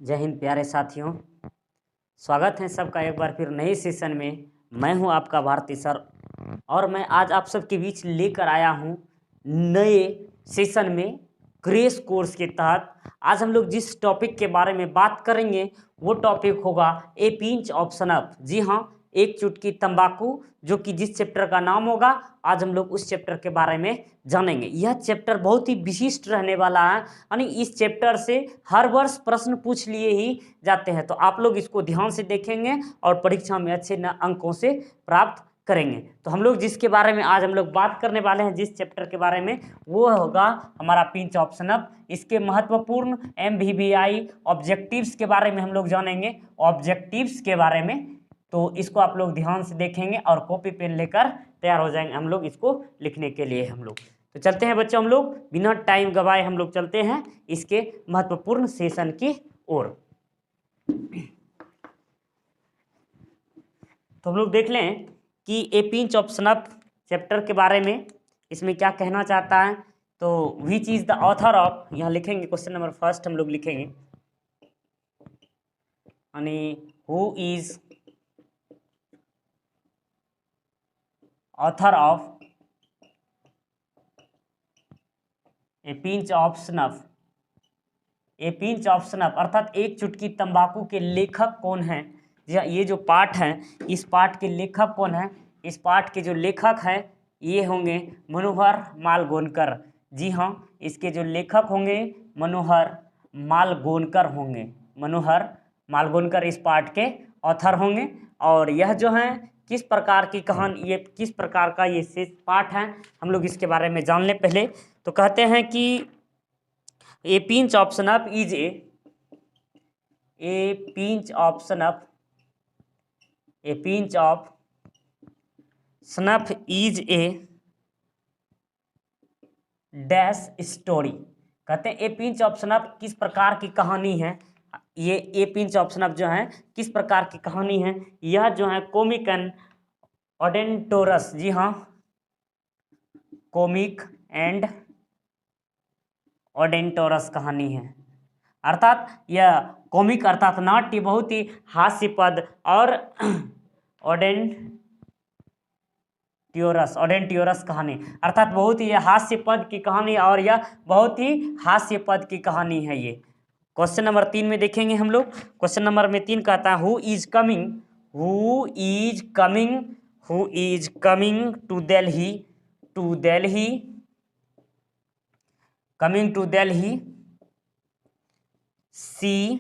जय हिंद प्यारे साथियों, स्वागत है सबका एक बार फिर नए सेशन में। मैं हूं आपका भारती सर और मैं आज आप सबके बीच लेकर आया हूं नए सेशन में क्रेश कोर्स के तहत। आज हम लोग जिस टॉपिक के बारे में बात करेंगे वो टॉपिक होगा ए पिंच ऑफ सनफ। जी हाँ, एक चुटकी तंबाकू, जो कि जिस चैप्टर का नाम होगा आज हम लोग उस चैप्टर के बारे में जानेंगे। यह चैप्टर बहुत ही विशिष्ट रहने वाला है, यानी इस चैप्टर से हर वर्ष प्रश्न पूछ लिए ही जाते हैं, तो आप लोग इसको ध्यान से देखेंगे और परीक्षा में अच्छे अंकों से प्राप्त करेंगे। तो हम लोग जिसके बारे में आज हम लोग बात करने वाले हैं, जिस चैप्टर के बारे में, वो होगा हमारा पिंच ऑफ सनफ। इसके महत्वपूर्ण MVVI ऑब्जेक्टिव्स के बारे में हम लोग जानेंगे, ऑब्जेक्टिव्स के बारे में। तो इसको आप लोग ध्यान से देखेंगे और कॉपी पेन लेकर तैयार हो जाएंगे हम लोग इसको लिखने के लिए। हम लोग तो चलते हैं बच्चों, हम लोग बिना टाइम गवाए हम लोग चलते हैं इसके महत्वपूर्ण सेशन की ओर। तो हम लोग देख लें कि ए पिंच ऑफ सनफ चैप्टर के बारे में इसमें क्या कहना चाहता है। तो विच इज द ऑथर ऑफ, यहाँ लिखेंगे क्वेश्चन नंबर फर्स्ट हम लोग लिखेंगे, यानी who is author of A pinch of snuff. A pinch of snuff अर्थात एक चुटकी तंबाकू के लेखक कौन हैं। ये जो पाठ है, इस पाठ के लेखक कौन है। इस पाठ के जो लेखक हैं ये होंगे मनोहर मालगोनकर। जी हाँ, इसके जो लेखक होंगे मनोहर मालगोनकर होंगे। मनोहर मालगोनकर इस पाठ के ऑथर होंगे। और यह जो है किस प्रकार की कहानी, ये किस प्रकार का ये शेष पाठ है, हम लोग इसके बारे में जान लें पहले। तो कहते हैं कि a pinch of snuff is a pinch of snuff, a pinch of snuff is a dash story. कहते हैं ए पिंच ऑफ सनफ किस प्रकार की कहानी है। ये ए पिंच ऑफ सनफ जो है किस प्रकार की कहानी है। यह जो है कॉमिक एंड ऑडेंटोरस, जी हाँ, कॉमिक एंड ऑडेंटोरस कहानी है। अर्थात यह कॉमिक अर्थात नाट्य, बहुत ही हास्यपद और ऑडेंटियोरस कहानी अर्थात बहुत ही हास्यपद की कहानी, और यह बहुत ही हास्यपद की कहानी है। ये क्वेश्चन नंबर 3 में देखेंगे हम लोग। क्वेश्चन नंबर में 3 कहता है who is coming to Delhi coming to Delhi see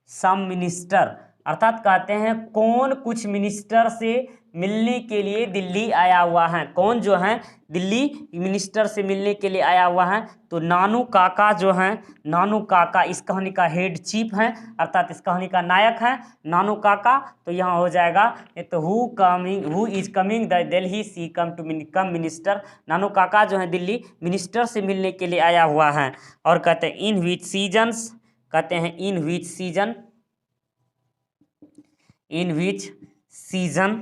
some minister. अर्थात कहते हैं कौन कुछ मिनिस्टर से मिलने के लिए दिल्ली आया हुआ है। कौन जो है दिल्ली मिनिस्टर से मिलने के लिए आया हुआ है। तो नानू काका जो हैं, नानू काका इस कहानी का हेड चीफ हैं, अर्थात इस कहानी का नायक है नानू काका। तो यहाँ हो जाएगा तो who is coming the Delhi see come minister. Nanu Kaka जो है दिल्ली मिनिस्टर से मिलने के लिए आया हुआ है। और कहते हैं इन विच सीजन्स, कहते हैं इन विच सीजन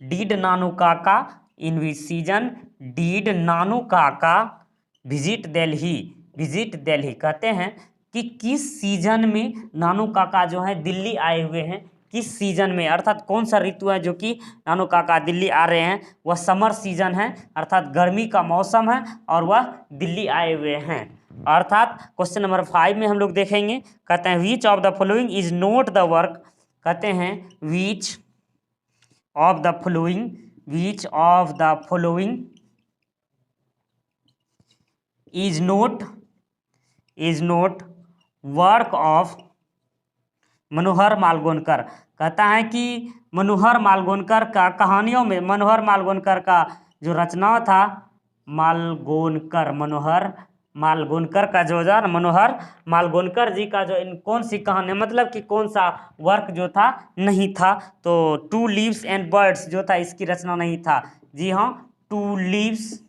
डिड नानू काका, इन विच season did Nanu Kaka visit Delhi. कहते हैं कि किस सीजन में नानू काका जो है दिल्ली आए हुए हैं, किस सीजन में, अर्थात कौन सा ऋतु है जो कि नानू काका दिल्ली आ रहे हैं। वह समर सीजन है, अर्थात गर्मी का मौसम है और वह दिल्ली आए हुए हैं। अर्थात क्वेश्चन नंबर 5 में हम लोग देखेंगे, कहते हैं which of the following is not the work. कहते हैं which of the following is not work of Manohar Malgonkar. कहता है कि मनोहर मालगोनकर का कहानियों में, मनोहर मालगोनकर का जो रचना था, मनोहर मालगोनकर का जो था, मनोहर मालगोनकर जी का जो इन कौन सी कहानी, मतलब कि कौन सा वर्क जो था नहीं था। तो टू लीव्स एंड बर्ड्स जो था इसकी रचना नहीं था। जी हाँ, two leaves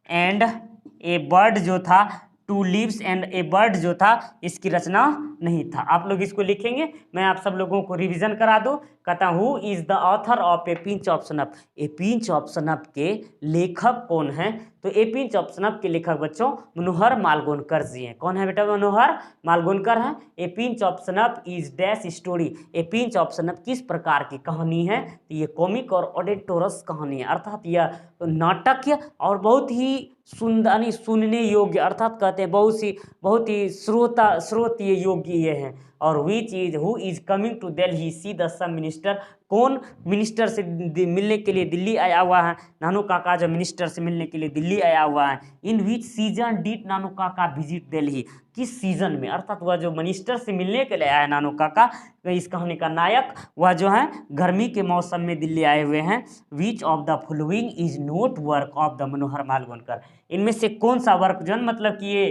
and a bird जो था, two leaves and a bird जो था इसकी रचना नहीं था। आप लोग इसको लिखेंगे, मैं आप सब लोगों को रिवीजन करा दूं। कहता हूँ is the author of A pinch of snuff. A pinch of snuff के लेखक कौन है? तो ए पिंच ऑफ सनप के लेखक बच्चों मनोहर मालगोनकर जी हैं। कौन है बेटा? मनोहर मालगोनकर हैं। ए pinch of snuff is dash story. A pinch of snuff किस प्रकार की कहानी है? तो ये कॉमिक और ऑडिटोरस कहानी है, अर्थात यह नाटकीय और बहुत ही सुंदर सुनने योग्य, अर्थात कहते हैं बहुत ही श्रोतीय योग्य ये है। और which is who is coming to Delhi see the some minister. कौन मिनिस्टर से मिलने के लिए दिल्ली आया हुआ है? नानू काका जो मिनिस्टर से मिलने के लिए दिल्ली आया हुआ है। इन विच season did Nanu Kaka visit Delhi. किस सीजन में, अर्थात वह जो मिनिस्टर से मिलने के लिए आया है नानू काका, इस कहानी का नायक, वह जो है गर्मी के मौसम में दिल्ली आए हुए हैं। Which of the following is not work of the Manohar Malgonkar. इनमें से कौन सा वर्क जो है, मतलब कि ये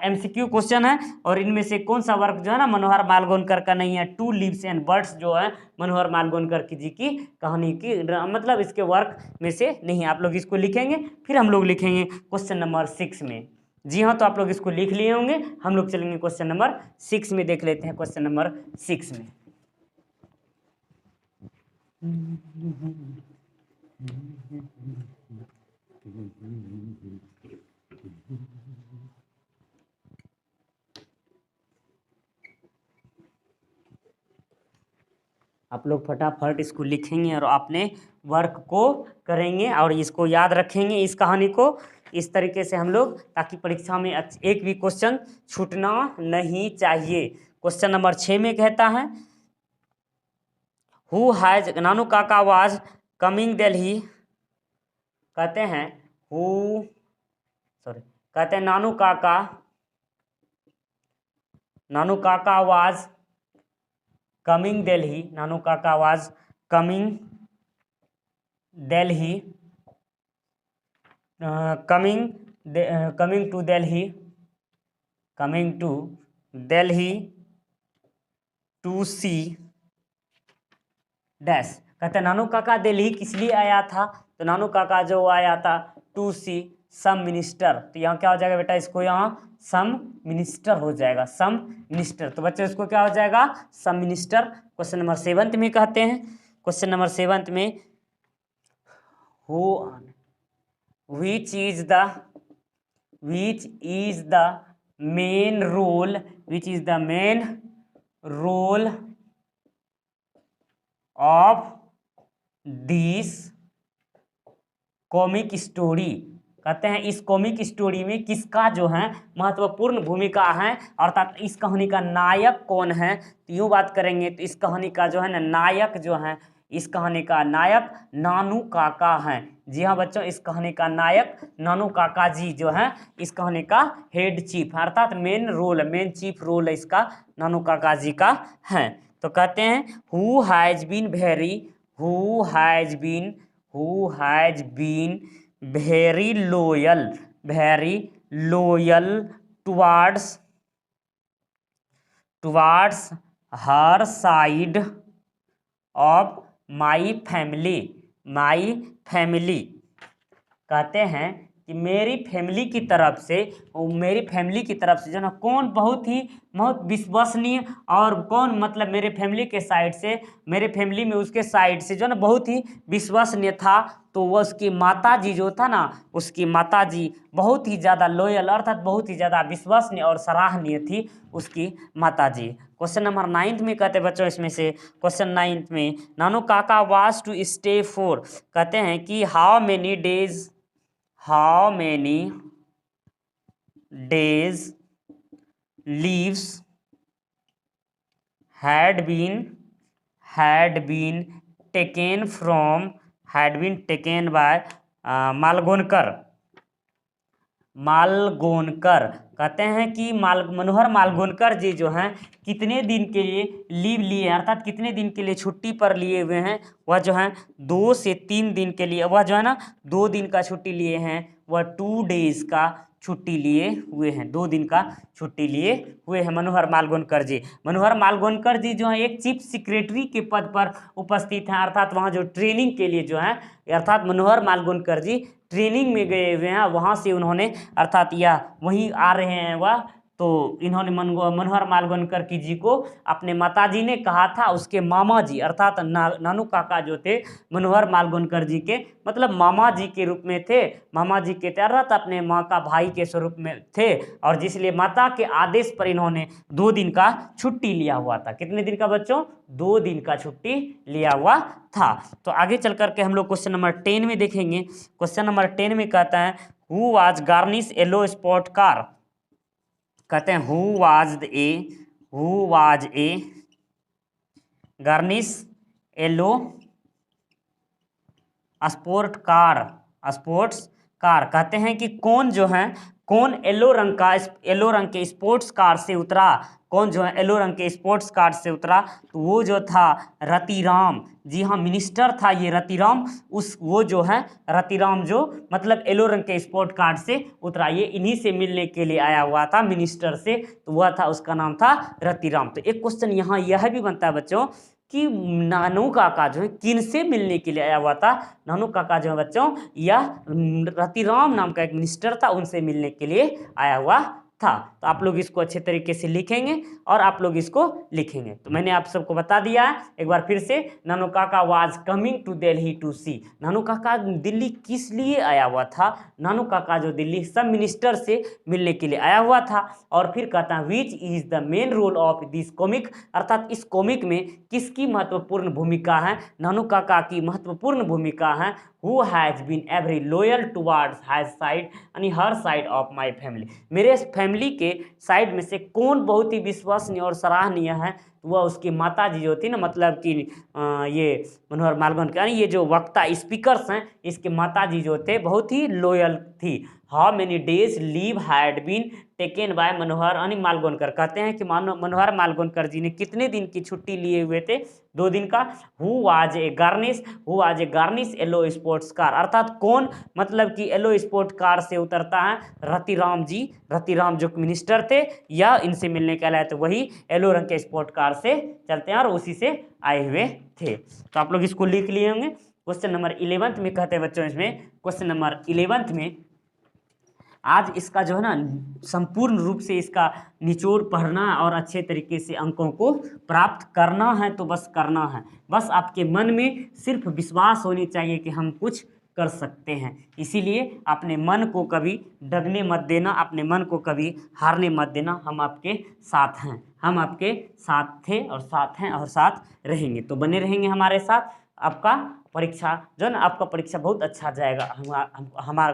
एमसीक्यू क्वेश्चन है, और इनमें से कौन सा वर्क जो है ना मनोहर मालगोनकर का नहीं है? टू लीव्स एंड बर्ड्स जो है मनोहर मालगोनकर की जी की कहानी की मतलब इसके वर्क में से नहीं है। आप लोग इसको लिखेंगे, फिर हम लोग लिखेंगे क्वेश्चन नंबर 6 में। जी हाँ, तो आप लोग इसको लिख लिए होंगे। हम लोग चलेंगे क्वेश्चन नंबर 6 में, देख लेते हैं क्वेश्चन नंबर 6 में। आप लोग फटाफट इसको लिखेंगे और अपने वर्क को करेंगे और इसको याद रखेंगे, इस कहानी को इस तरीके से हम लोग, ताकि परीक्षा में एक भी क्वेश्चन छूटना नहीं चाहिए। क्वेश्चन नंबर 6 में कहता है who has Nanu Kaka was coming Delhi. कहते हैं कहते हैं Nanu Kaka was coming Delhi. Nanu Kaka was coming Delhi, coming to Delhi to see dash. कहते हैं नानू काका दिल्ली किस लिए आया था? तो नानू काका जो आया था टू सी सम मिनिस्टर। तो यहाँ क्या हो जाएगा बेटा? इसको यहाँ सम मिनिस्टर हो जाएगा, सम मिनिस्टर। तो बच्चों इसको क्या हो जाएगा? सम मिनिस्टर। क्वेश्चन नंबर 7 में कहते हैं, क्वेश्चन नंबर 7 में which is the main role of this comic story. कहते हैं इस कॉमिक स्टोरी में किसका जो है महत्वपूर्ण भूमिका है, अर्थात इस कहानी का नायक कौन है? तो यूँ बात करेंगे तो इस कहानी का जो है ना नायक जो है, इस कहानी का नायक नानू काका हैं। जी हाँ बच्चों, इस कहानी का नायक नानू काका जी जो हैं, इस कहानी का हेड चीफ, अर्थात मेन चीफ रोल इसका नानू काका जी का है। तो कहते हैं who has been very loyal towards her side of my family। कहते हैं कि मेरी फैमिली की तरफ से जो ना कौन बहुत विश्वसनीय, और कौन मतलब मेरे फैमिली के साइड से, मेरे फैमिली में उसके साइड से जो ना बहुत ही विश्वसनीय था। तो वह उसकी माता जी जो था ना, उसकी माता जी बहुत ही ज़्यादा लॉयल, अर्थात बहुत ही ज़्यादा विश्वसनीय और सराहनीय थी उसकी माता जी। क्वेश्चन नंबर 9 में कहते हैं बच्चों, इसमें से क्वेश्चन 9 में Nanu Kaka was to stay for. कहते हैं कि how many days leaves had been taken by Malgonkar. कहते हैं कि मनोहर मालगोनकर जी जो हैं कितने दिन के लिए लीव लिए हैं, अर्थात कितने दिन के लिए छुट्टी पर लिए हुए हैं? वह जो है 2 से 3 दिन के लिए, वह जो है ना 2 दिन का छुट्टी लिए हैं, वह 2 डेज का छुट्टी लिए हुए हैं, 2 दिन का छुट्टी लिए हुए हैं मनोहर मालगोनकर जी। मनोहर मालगोनकर जी जो है एक चीफ सेक्रेटरी के पद पर उपस्थित हैं, अर्थात वहाँ जो ट्रेनिंग के लिए जो है, अर्थात मनोहर मालगोनकर जी ट्रेनिंग में गए हुए हैं, वहाँ से उन्होंने, अर्थात यह वहीं आ रहे हैं, वह तो इन्होंने मनोहर मालवणकर की जी को अपने माताजी ने कहा था उसके मामा जी अर्थात नानू काका जो थे मनोहर मालवणकर जी के मतलब मामा जी के रूप में थे, मामा जी के तरह अपने माँ का भाई के स्वरूप में थे, और जिसलिए माता के आदेश पर इन्होंने 2 दिन का छुट्टी लिया हुआ था। कितने दिन का बच्चों? 2 दिन का छुट्टी लिया हुआ था। तो आगे चल करके हम लोग क्वेश्चन नंबर 10 में देखेंगे। क्वेश्चन नंबर 10 में कहता है who was garnish yellow spot car. कहते हैं who was a garnish yellow sports car. कहते हैं कि कौन जो है कौन येलो रंग के स्पोर्ट्स कार से उतरा, कौन जो है येलो रंग के स्पोर्ट्स कार से उतरा, तो वो जो था रतिराम। जी हाँ, मिनिस्टर था ये रतिराम। वो जो है रतिराम जो मतलब येलो रंग के स्पोर्ट कार से उतरा, ये इन्हीं से मिलने के लिए आया हुआ था मिनिस्टर से, तो वह था, उसका नाम था रतिराम। तो एक क्वेश्चन यहाँ यह भी बनता है बच्चों कि नानू काका जो है किन से मिलने के लिए आया हुआ था। नानू काका जो है बच्चों यह रतिराम नाम का एक मिनिस्टर था, उनसे मिलने के लिए आया हुआ था। तो आप लोग इसको अच्छे तरीके से लिखेंगे और आप लोग इसको लिखेंगे। तो मैंने आप सबको बता दिया है एक बार फिर से, Nanu Kaka was coming to Delhi to see. Nanu Kaka Delhi किस लिए आया हुआ था? नानू काका जो दिल्ली सब मिनिस्टर से मिलने के लिए आया हुआ था। और फिर कहता है which is the main role of this comic, अर्थात इस कॉमिक में किसकी महत्वपूर्ण भूमिका है? नानू काका की महत्वपूर्ण भूमिका है। Who has been very loyal towards his side यानी हर साइड ऑफ माई फैमिली, मेरे फैमिली के साइड में से कौन बहुत ही विश्वसनीय और सराहनीय है? वह उसकी माता जी जो थी ना, मतलब कि ये मनोहर मालवणकर यानी ये जो वक्ता स्पीकर्स हैं, इसके माता जी जो थे बहुत ही लॉयल थी। How many days leave had been taken by Manohar यानी मालवणकर। कहते हैं कि मनोहर मालवणकर जी ने कितने दिन की छुट्टी लिए हुए थे? 2 दिन का। Who was a garnish yellow sports car, अर्थात कौन मतलब कि येलो स्पोर्ट कार से उतरता है? रतिराम जी, रतिराम जो मिनिस्टर थे या इनसे मिलने के लिए, तो वही येलो रंग के स्पोर्ट कार से चलते हैं और उसी से आए हुए थे। तो आप लोग इसको लिख लिए होंगे। क्वेश्चन नंबर 11 में कहते हैं बच्चों, इसमें क्वेश्चन नंबर 11 में आज इसका जो है ना संपूर्ण रूप से इसका निचोड़ पढ़ना और अच्छे तरीके से अंकों को प्राप्त करना है। तो बस करना है, बस आपके मन में सिर्फ विश्वास होनी चाहिए कि हम कुछ कर सकते हैं। इसीलिए अपने मन को कभी डगने मत देना, अपने मन को कभी हारने मत देना। हम आपके साथ हैं, हम आपके साथ थे और साथ हैं और साथ रहेंगे। तो बने रहेंगे हमारे साथ। आपका परीक्षा जो है ना, आपका परीक्षा बहुत अच्छा जाएगा,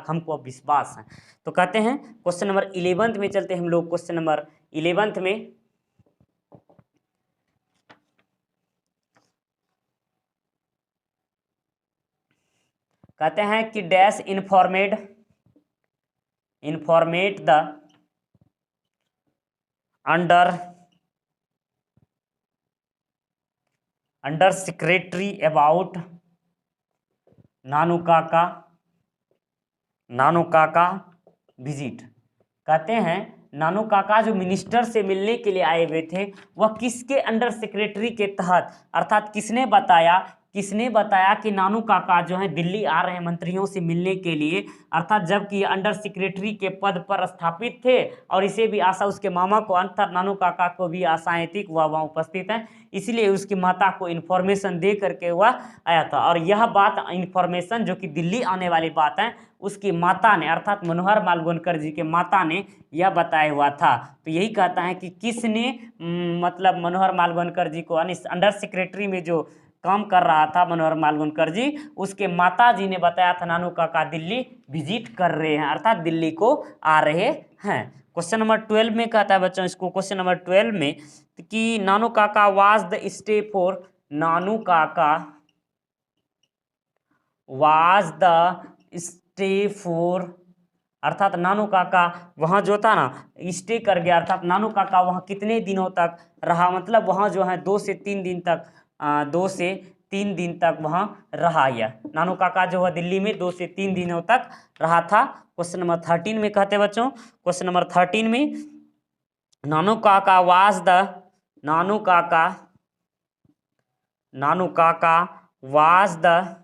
हमको विश्वास है। तो कहते हैं क्वेश्चन नंबर 11 में चलते हैं हम लोग। क्वेश्चन नंबर 11 में कहते हैं कि dash informed the under secretary about Nanu Kaka visit. कहते हैं नानू काका जो मिनिस्टर से मिलने के लिए आए हुए थे, वह किसके अंडर सेक्रेटरी के तहत, अर्थात किसने बताया कि नानू काका जो है दिल्ली आ रहे हैं मंत्रियों से मिलने के लिए, अर्थात जबकि ये अंडर सेक्रेटरी के पद पर स्थापित थे और इसे भी आशा उसके मामा को अर्थात नानू काका को भी आशाएं थी कि वह वहाँ उपस्थित हैं, इसलिए उसकी माता को इन्फॉर्मेशन दे करके वह आया था। और यह बात इन्फॉर्मेशन जो कि दिल्ली आने वाली बात है, उसकी माता ने अर्थात मनोहर मालवणकर जी के माता ने यह बताया हुआ था। तो यही कहता है कि किसने मतलब मनोहर मालवणकर जी को अंडर सेक्रेटरी में जो काम कर रहा था मनोहर मालवणकर जी, उसके माता जी ने बताया था नानू काका दिल्ली विजिट कर रहे हैं, अर्थात दिल्ली को आ रहे हैं। क्वेश्चन नंबर 12 में कहता है बच्चों इसको, क्वेश्चन नंबर 12 में कि Nanu Kaka was the stay for, Nanu Kaka was the stay for, अर्थात नानू काका वहाँ जो था ना स्टे कर गया, अर्थात नानू काका वहाँ कितने दिनों तक रहा, मतलब वहाँ जो है 2 से 3 दिन तक 2 से 3 दिन तक वहाँ रहा। यह नानू काका जो है दिल्ली में 2 से 3 दिनों तक रहा था। क्वेश्चन नंबर 13 में कहते हैं बच्चों, क्वेश्चन नंबर 13 में Nanu Kaka was the Nanu Kaka was the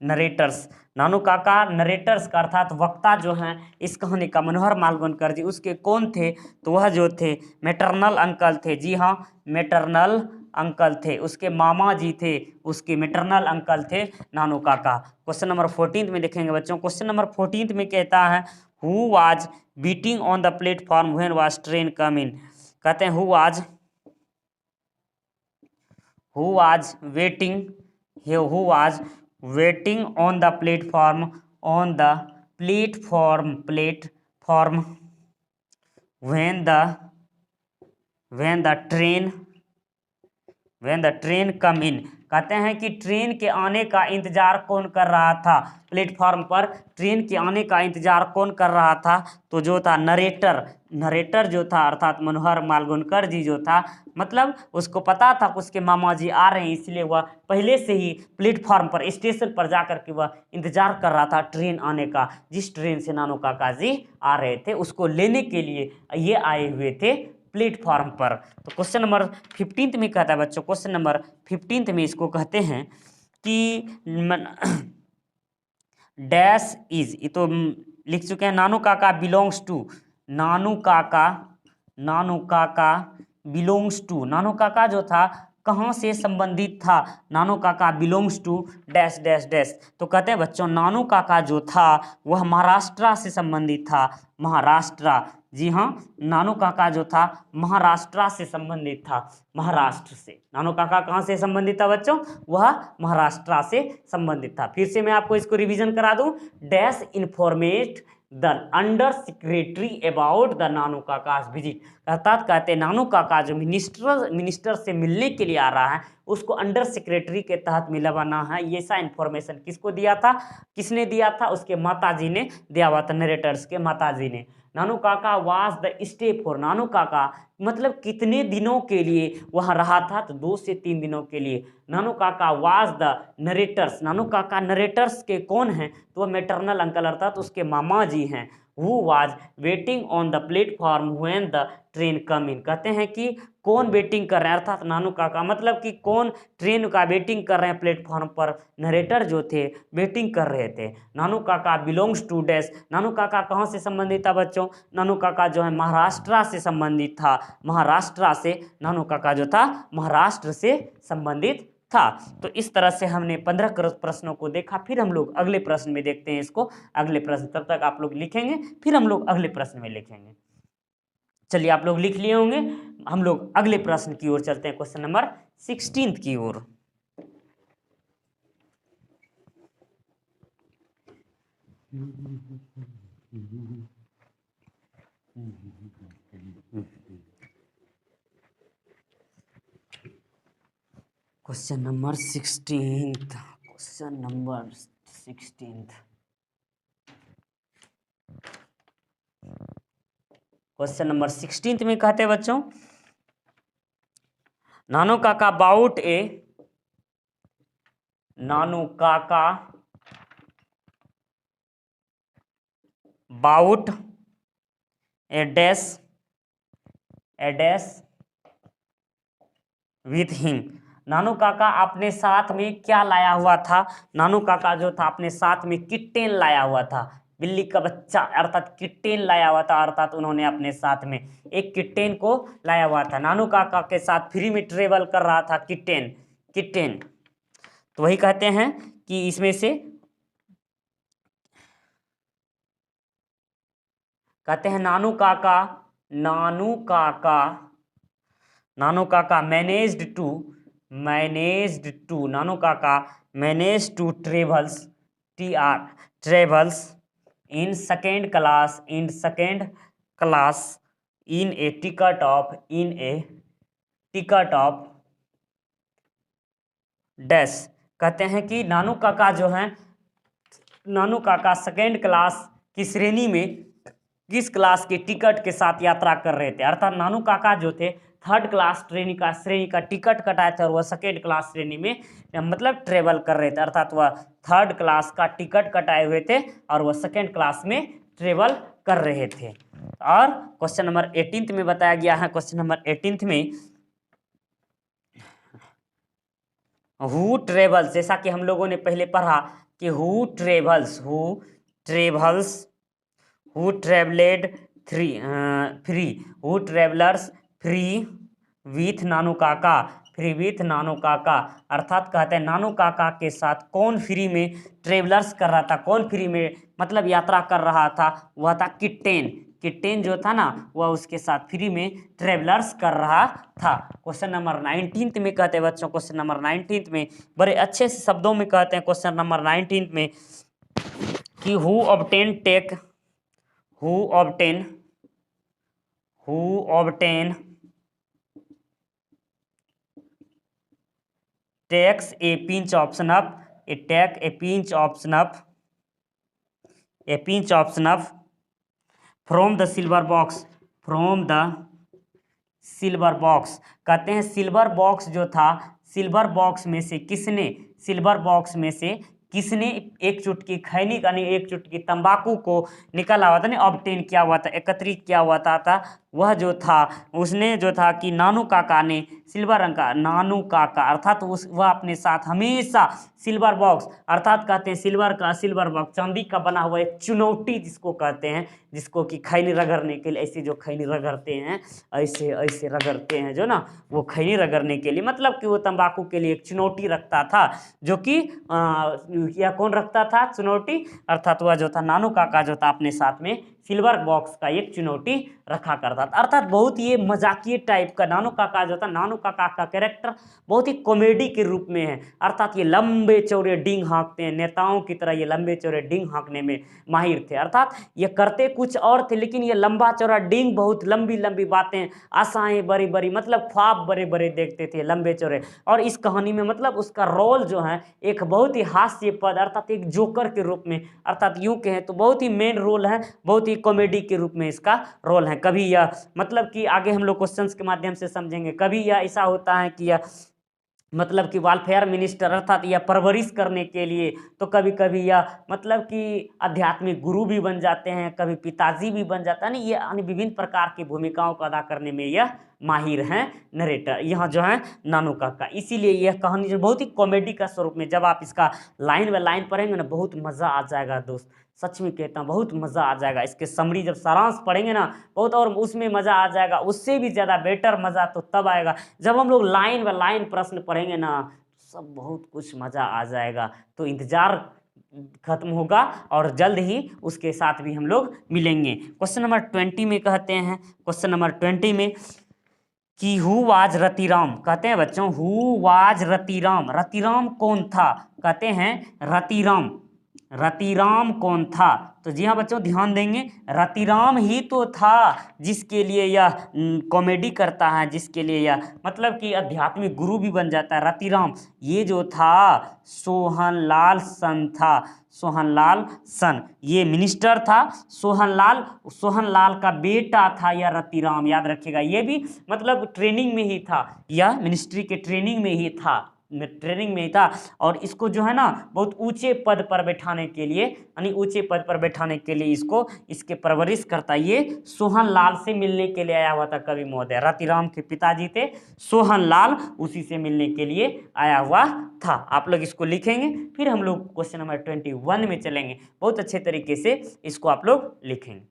narrator's नानू काका नरेटर्स का अर्थात वक्ता जो हैं इस कहानी का मनोहर मालवणकर जी, उसके कौन थे? तो वह जो थे मैटरनल अंकल थे। जी हाँ, मैटरनल अंकल थे, उसके मामा जी थे, उसके मैटरनल अंकल थे नानू काका। क्वेश्चन नंबर 14 में देखेंगे बच्चों। क्वेश्चन नंबर 14 में कहता है who was beating on the platform when was train come in. कहते हैं हु वाज waiting on the platform when the train come in। कहते हैं कि ट्रेन के आने का इंतजार कौन कर रहा था? प्लेटफॉर्म पर ट्रेन के आने का इंतजार कौन कर रहा था? तो जो था नरेटर जो था अर्थात मनोहर मालवणकर जी जो था, मतलब उसको पता था कि उसके मामा जी आ रहे हैं, इसलिए वह पहले से ही प्लेटफॉर्म पर स्टेशन पर जाकर के वह इंतजार कर रहा था ट्रेन आने का। जिस ट्रेन से नानू काका जी आ रहे थे उसको लेने के लिए ये आए हुए थे प्लेटफॉर्म पर। तो क्वेश्चन नंबर 15 में कहता है बच्चों, क्वेश्चन नंबर 15 में इसको कहते हैं कि डैश इज, ये तो लिख चुके हैं, Nanu Kaka belongs to, Nanu Kaka belongs to, नानू काका जो था कहाँ से संबंधित था? Nanu Kaka belongs to dash dash dash. तो कहते हैं बच्चों नानू काका जो था वह महाराष्ट्र से संबंधित था। महाराष्ट्र, जी हाँ, नानू काका जो था महाराष्ट्र से संबंधित था। महाराष्ट्र से नानू काका कहाँ से संबंधित था बच्चों? वह महाराष्ट्र से संबंधित था। फिर से मैं आपको इसको रिवीजन करा दूं। Dash informed the under secretary about the Nanu Kaka visit. अर्थात कहते हैं नानू काका जो मिनिस्टर से मिलने के लिए आ रहा है उसको अंडर सेक्रेटरी के तहत मिलवाना है। ये सा इन्फॉर्मेशन किसको दिया था? किसने दिया था? उसके माताजी ने दिया हुआ था, नरेटर्स के माताजी ने। Nanu Kaka was the stay for, नानू काका मतलब कितने दिनों के लिए वहाँ रहा था? तो 2 से 3 दिनों के लिए। नानू काका वाज द नरेटर्स, नानू काका नरेटर्स के कौन हैं? तो वह मैटरनल अंकल अर्थात उसके मामा जी हैं। Who was waiting on the platform when the train come in. कहते हैं कि कौन वेटिंग कर रहे हैं, अर्थात नानू काका, मतलब कि कौन ट्रेन का वेटिंग कर रहे हैं प्लेटफॉर्म पर? नरेटर जो थे वेटिंग कर रहे थे। नानू काका बिलोंग्स टू डैश, नानू काका कहाँ से संबंधित था बच्चों? नानू काका जो है महाराष्ट्र से संबंधित था। महाराष्ट्र से नानू काका जो था महाराष्ट्र से संबंधित था। तो इस तरह से हमने 15 प्रश्नों को देखा। फिर हम लोग अगले प्रश्न में देखते हैं इसको, अगले प्रश्न, तब तक आप लोग लिखेंगे, फिर हम लोग अगले प्रश्न में लिखेंगे। चलिए आप लोग लिख लिए होंगे, हम लोग अगले प्रश्न की ओर चलते हैं, क्वेश्चन नंबर 16 की ओर। Question number 16, question number 16, question number 16 में कहते हैं बच्चों नानू Kaka bought a, Nanu Kaka bought a dash with him. Nanu Kaka अपने साथ में क्या लाया हुआ था? नानू काका जो था अपने साथ में किट्टेन लाया हुआ था, बिल्ली का बच्चा अर्थात किट्टेन लाया हुआ था, अर्थात उन्होंने अपने साथ में एक किट्टेन को लाया हुआ था। नानू काका के साथ फ्री में ट्रेवल कर रहा था किट्टेन। तो वही कहते हैं कि इसमें से कहते हैं Nanu Kaka managed to travels in second class in a ticket of dash. कहते हैं कि नानू काका सेकेंड क्लास की श्रेणी में किस क्लास के टिकट के साथ यात्रा कर रहे थे? अर्थात नानू काका जो थे थर्ड क्लास श्रेणी का टिकट कटाए थे और वह सेकेंड क्लास श्रेणी में मतलब ट्रेवल कर रहे थे, अर्थात वह थर्ड क्लास का टिकट कटाए हुए थे और वह सेकेंड क्लास में ट्रेवल कर रहे थे। और क्वेश्चन नंबर 18 में बताया गया है, क्वेश्चन नंबर 18 में हु ट्रेवल्स, जैसा कि हम लोगों ने पहले पढ़ा कि who travels who travelled free who travellers free with Nanu Kaka free with Nanu काका, अर्थात कहते हैं नानू काका के साथ कौन फ्री में ट्रेवलर्स कर रहा था, कौन फ्री में मतलब यात्रा कर रहा था, वह था किट्टेन। किट्टेन जो था ना वह उसके साथ फ्री में ट्रेवलर्स कर रहा था। क्वेश्चन नंबर 19 में कहते हैं बच्चों, क्वेश्चन नंबर 19 में बड़े अच्छे से शब्दों में कहते हैं क्वेश्चन नंबर 19 में कि who obtain takes a pinch of snuff, take a pinch of snuff from the silver box, कहते हैं सिल्वर बॉक्स जो था, सिल्वर बॉक्स में से किसने एक चुटकी खैनी यानी एक चुटकी तंबाकू को निकाला हुआ था ना, ऑब्टेन किया हुआ था, एकत्रित किया हुआ था वह जो था उसने जो था कि नानू काका ने सिल्वर रंग का, नानू काका अर्थात वह अपने साथ हमेशा सिल्वर बॉक्स अर्थात कहते हैं सिल्वर बॉक्स चांदी का बना हुआ एक चुनौती जिसको कहते हैं, जिसको कि खैनी रगड़ने के लिए ऐसे जो खैनी रगड़ते हैं ऐसे ऐसे रगड़ते हैं जो ना, वो खैनी रगड़ने के लिए मतलब कि वो तंबाकू के लिए एक चुनौती रखता था, जो कि यह कौन रखता था चुनौती, अर्थात वह जो था नानू काका जो था अपने साथ में सिल्वर बॉक्स का एक चुनौती रखा करता था। अर्थात बहुत ये मजाकिए टाइप का नानू काका जो था, नानू काका का कैरेक्टर बहुत ही कॉमेडी के रूप में है। अर्थात ये लंबे चौड़े डींग हाँकते हैं, नेताओं की तरह ये लंबे चौड़े डींग हाँकने में माहिर थे। अर्थात ये करते कुछ और थे लेकिन ये लंबा चौड़ा डींग, बहुत लंबी लंबी बातें, आशाएं बड़ी बड़ी मतलब ख्वाब बड़े बड़े देखते थे लंबे चौड़े। और इस कहानी में मतलब उसका रोल जो है एक बहुत ही हास्यपद अर्थात एक जोकर के रूप में, अर्थात यूं कहें तो बहुत ही मेन रोल है, बहुत ही कॉमेडी के रूप में इसका रोल है। कभी यह मतलब कि आगे हम लोग क्वेश्चंस के माध्यम से समझेंगे, कभी यह ऐसा होता है कि यह मतलब कि वेलफेयर मिनिस्टर अर्थात यह परवरिश करने के लिए, तो कभी कभी यह मतलब कि आध्यात्मिक गुरु भी बन जाते हैं, कभी पिताजी भी बन जाता है ना, ये यानी विभिन्न प्रकार की भूमिकाओं को अदा करने में यह माहिर हैं नरेटर, यहाँ जो है नानू काका। इसीलिए यह कहानी जो बहुत ही कॉमेडी का स्वरूप में, जब आप इसका लाइन बाय लाइन पढ़ेंगे ना बहुत मज़ा आ जाएगा दोस्त, सच में कहता हूँ बहुत मज़ा आ जाएगा। इसके समरी जब सारांश पढ़ेंगे ना बहुत और उसमें मज़ा आ जाएगा, उससे भी ज़्यादा बेटर मज़ा तो तब आएगा जब हम लोग लाइन बाय लाइन प्रश्न पढ़ेंगे ना, सब बहुत कुछ मज़ा आ जाएगा। तो इंतज़ार खत्म होगा और जल्द ही उसके साथ भी हम लोग मिलेंगे। क्वेश्चन नंबर 20 में कहते हैं, क्वेश्चन नंबर 20 में कि हु वाज रतिराम, कहते हैं बच्चों हु वाज रतिराम, रतिराम कौन था, कहते हैं रतिराम कौन था। तो जी हाँ बच्चों ध्यान देंगे, रतिराम ही तो था जिसके लिए यह कॉमेडी करता है, जिसके लिए यह मतलब कि आध्यात्मिक गुरु भी बन जाता है। रतिराम ये जो था सोहनलाल सन था, सोहनलाल सन ये मिनिस्टर था, सोहनलाल का बेटा था यह रतिराम, याद रखिएगा। ये भी मतलब ट्रेनिंग में ही था, यह मिनिस्ट्री के ट्रेनिंग में ही था, और इसको जो है ना बहुत ऊंचे पद पर बैठाने के लिए, यानी ऊंचे पद पर बैठाने के लिए इसको इसके परवरिश करता, ये सोहनलाल से मिलने के लिए आया हुआ था कवि महोदय। रतिराम के पिताजी थे सोहनलाल, उसी से मिलने के लिए आया हुआ था। आप लोग इसको लिखेंगे, फिर हम लोग क्वेश्चन नंबर 21 में चलेंगे, बहुत अच्छे तरीके से इसको आप लोग लिखेंगे।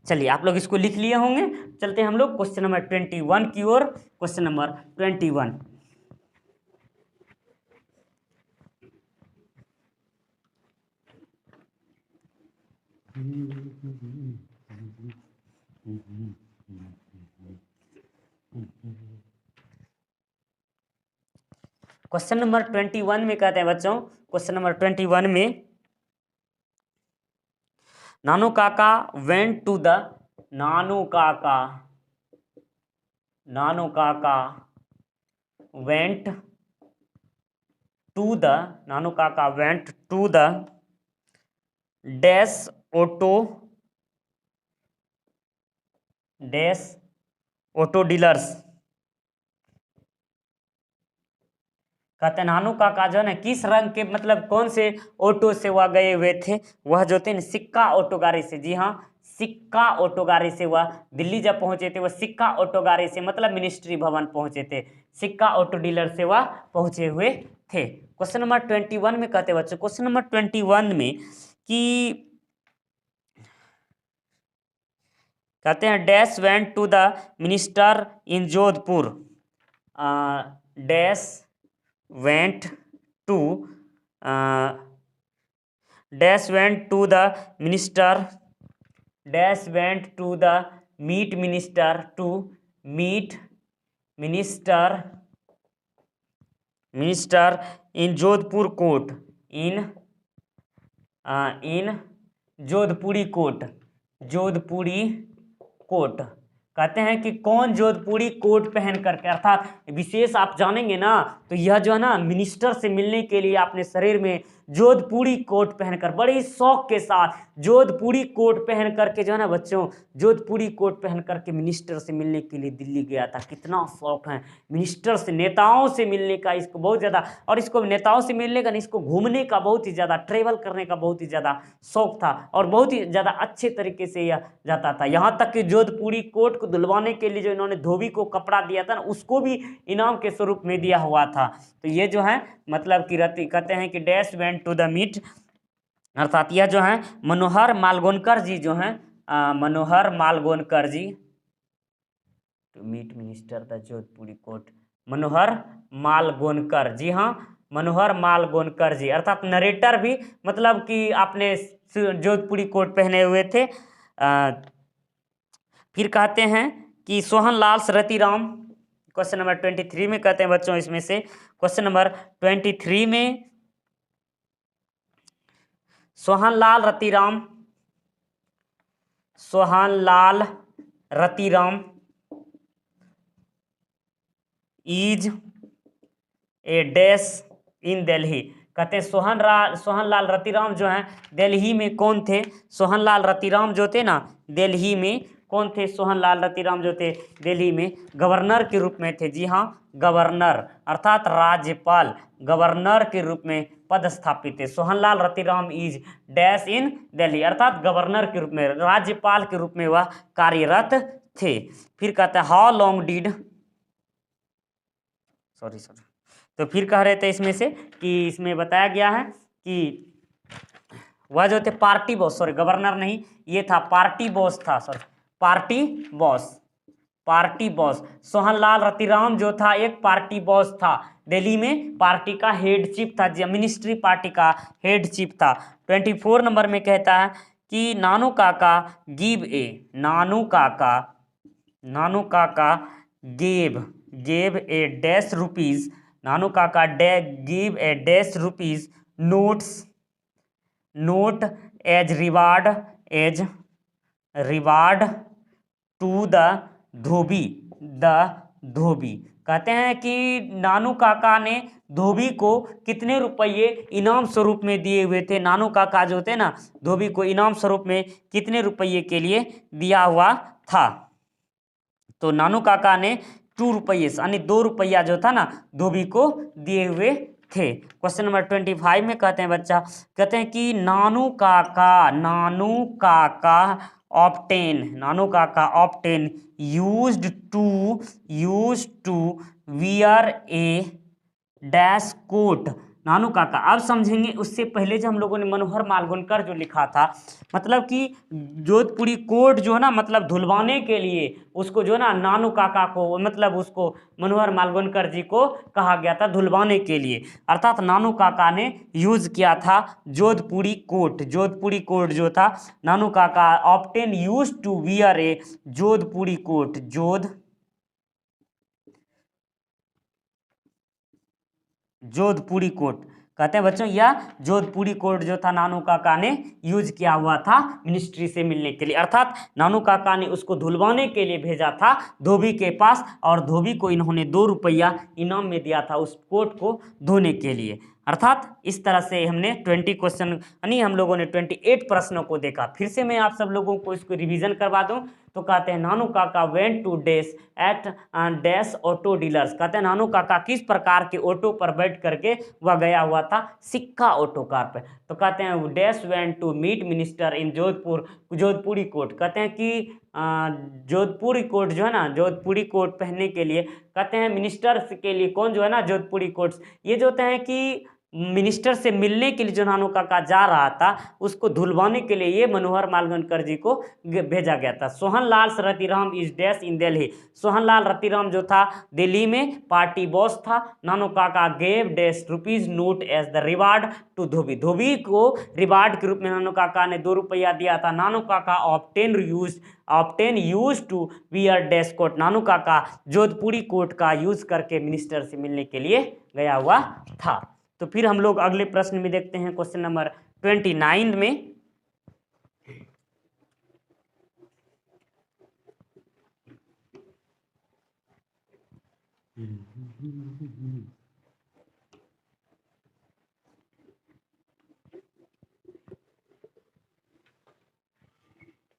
चलिए आप लोग इसको लिख लिए होंगे, चलते हैं हम लोग क्वेश्चन नंबर 21 की ओर। क्वेश्चन नंबर 21 क्वेश्चन नंबर 21 में कहते हैं बच्चों, क्वेश्चन नंबर 21 में Nanu Kaka went to the, Nanu Kaka went to the dash auto dealers, कहते हैं नानू काका जो है ना किस रंग के मतलब कौन से ऑटो से वह गए हुए थे, वह जो थे सिक्का ऑटो गाड़ी से। जी हाँ सिक्का ऑटो गाड़ी से वह दिल्ली जब पहुंचे थे, वह सिक्का ऑटो गाड़ी से मतलब मिनिस्ट्री भवन पहुंचे थे, सिक्का ऑटो डीलर से वह पहुंचे हुए थे। क्वेश्चन नंबर 21 में कहते हैं बच्चों, क्वेश्चन नंबर 21 में कि कहते हैं dash went to the minister in Jodhpur, dash went to dash went to the minister, dash went to the meet minister, to meet minister in Jodhpur court, in Jodhpuri court, Jodhpuri coat. कहते हैं कि कौन जोधपुरी कोट पहन करके, अर्थात विशेष आप जानेंगे ना तो यह जो है ना मिनिस्टर से मिलने के लिए अपने शरीर में जोधपुरी कोट पहनकर बड़े ही शौक के साथ जोधपुरी कोट पहन करके जो है ना बच्चों, जोधपुरी कोट पहन करके मिनिस्टर से मिलने के लिए दिल्ली गया था। कितना शौक है मिनिस्टर से, नेताओं से मिलने का इसको बहुत ज़्यादा, और इसको नेताओं से मिलने का नहीं, इसको घूमने का बहुत ही ज़्यादा, ट्रेवल करने का बहुत ही ज़्यादा शौक था और बहुत ही ज़्यादा अच्छे तरीके से यह जाता था। यहाँ तक कि जोधपुरी कोट को धुलवाने के लिए जो इन्होंने धोबी को कपड़ा दिया था ना, उसको भी इनाम के स्वरूप में दिया हुआ था। तो ये जो है मतलब कि रति कहते हैं कि dash went to the meet, अर्थात यह जो है मनोहर मालगोनकर जी जो हैं, Manohar Malgonkar ji to meet minister the Jodhpuri court, Manohar Malgonkar ji, हाँ मनोहर मालगोनकर जी, अर्थात नरेटर भी मतलब कि आपने जोधपुरी कोट पहने हुए थे। फिर कहते हैं कि सोहनलाल रतिराम, क्वेश्चन नंबर 23 में कहते हैं बच्चों, इसमें से क्वेश्चन नंबर 23 में Sohanlal Ratiram, Sohanlal Ratiram is a dash in Delhi. कहते हैं सोहनलाल रतिराम जो हैं दिल्ली में कौन थे? सोहनलाल रतिराम जो थे ना दिल्ली में कौन थे? सोहनलाल रतिराम जो थे दिल्ली में गवर्नर के रूप में थे। जी हाँ, गवर्नर अर्थात राज्यपाल, गवर्नर के रूप में पदस्थापित थे। Sohanlal Ratiram is dash in Delhi, अर्थात गवर्नर के रूप में, राज्यपाल के रूप में वह कार्यरत थे। फिर कहते हैं हाउ लॉन्ग डिड, सॉरी तो फिर कह रहे थे इसमें से कि इसमें बताया गया है कि वह जो थे पार्टी बॉस, सॉरी गवर्नर नहीं, ये था पार्टी बॉस था, sorry party boss, party boss. Sohanlal Ratiram जो था एक पार्टी बॉस था, दिल्ली में पार्टी का हेड चीफ था, मिनिस्ट्री पार्टी का हेड चीफ था। 24 नंबर में कहता है कि Nanu Kaka give a, Nanu Kaka gave a dash rupees, Nanu Kaka give a dash rupees note as reward to the dhobi. कहते हैं कि नानू काका ने धोबी को कितने रुपये इनाम स्वरूप में दिए हुए थे? नानू काका जो थे ना धोबी को इनाम स्वरूप में कितने रुपये के लिए दिया हुआ था? तो नानू काका ने 2 रुपये यानी 2 रुपया जो था ना धोबी को दिए हुए थे। क्वेश्चन नंबर 25 में कहते हैं बच्चा, कहते हैं कि Nanu Kaka often used to wear a dash coat. Nanu Kaka, अब समझेंगे उससे पहले जो हम लोगों ने मनोहर मालगोनकर जो लिखा था, मतलब कि जोधपुरी कोट जो है ना मतलब धुलवाने के लिए उसको जो है ना नानू काका को मतलब उसको मनोहर मालगोनकर जी को कहा गया था धुलवाने के लिए, अर्थात नानू काका ने यूज किया था जोधपुरी कोट। जोधपुरी कोट जो था Nanu Kaka often use to wear a Jodhpuri coat, Jodhpuri coat. कहते हैं बच्चों यह जोधपुरी कोट जो था नानू काका ने यूज किया हुआ था मिनिस्ट्री से मिलने के लिए, अर्थात नानू काका ने उसको धुलवाने के लिए भेजा था धोबी के पास और धोबी को इन्होंने 2 रुपया इनाम में दिया था उस कोट को धोने के लिए। अर्थात इस तरह से हमने 20 क्वेश्चन यानी हम लोगों ने 28 प्रश्नों को देखा। फिर से मैं आप सब लोगों को इसको रिवीजन करवा दूं तो तो कहते हैं Nanu Kaka went to dash at dash auto dealers. कहते हैं नानू काका किस प्रकार के ऑटो पर बैठ करके वह गया हुआ था, सिक्का ऑटो कार पर। तो कहते हैं dash went to meet minister in Jodhpur, Jodhpuri coat. कहते हैं कि जोधपुरी कोट जो है ना, जोधपुरी कोट पहनने के लिए कहते हैं मिनिस्टर के लिए कौन जो है ना जोधपुरी कोट्स, ये जो होते हैं कि मिनिस्टर से मिलने के लिए जो नानू काका जा रहा था उसको धुलवाने के लिए ये मनोहर मालवणकर जी को भेजा गया था। Sohanlal Ratiram is dash in Delhi. Sohanlal Ratiram जो था दिल्ली में पार्टी बॉस था। Nanu Kaka gave dash rupees note as the reward to dhobi. धोबी को रिवार्ड के रूप में नानू काका ने 2 रुपया दिया था। Nanu Kaka often use to wear dash coat. Nanu Kaka Jodhpuri coat का यूज करके मिनिस्टर से मिलने के लिए गया हुआ था। तो फिर हम लोग अगले प्रश्न में देखते हैं क्वेश्चन नंबर 29 में।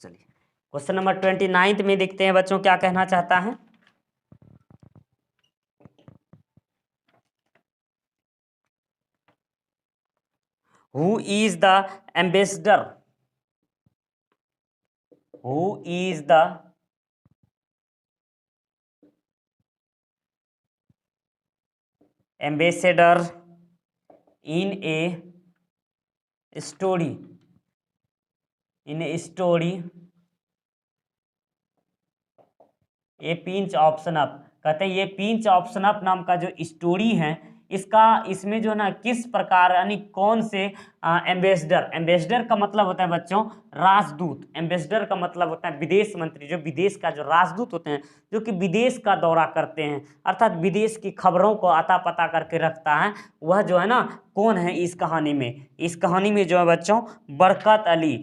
चलिए क्वेश्चन नंबर 29 में देखते हैं बच्चों क्या कहना चाहता है। Who is the ambassador? Who is the ambassador in a story? In a story, A pinch option up. कहते हैं ये पिंच ऑप्शन अप नाम का जो स्टोरी है इसका, इसमें जो है ना किस प्रकार यानी कौन से एम्बेसडर, एम्बेसडर का मतलब होता है बच्चों राजदूत। एम्बेसडर का मतलब होता है विदेश मंत्री, जो विदेश का जो राजदूत होते हैं जो कि विदेश का दौरा करते हैं अर्थात विदेश की खबरों को अता पता करके रखता है, वह जो है ना कौन है इस कहानी में। इस कहानी में जो है बच्चों बरकत अली,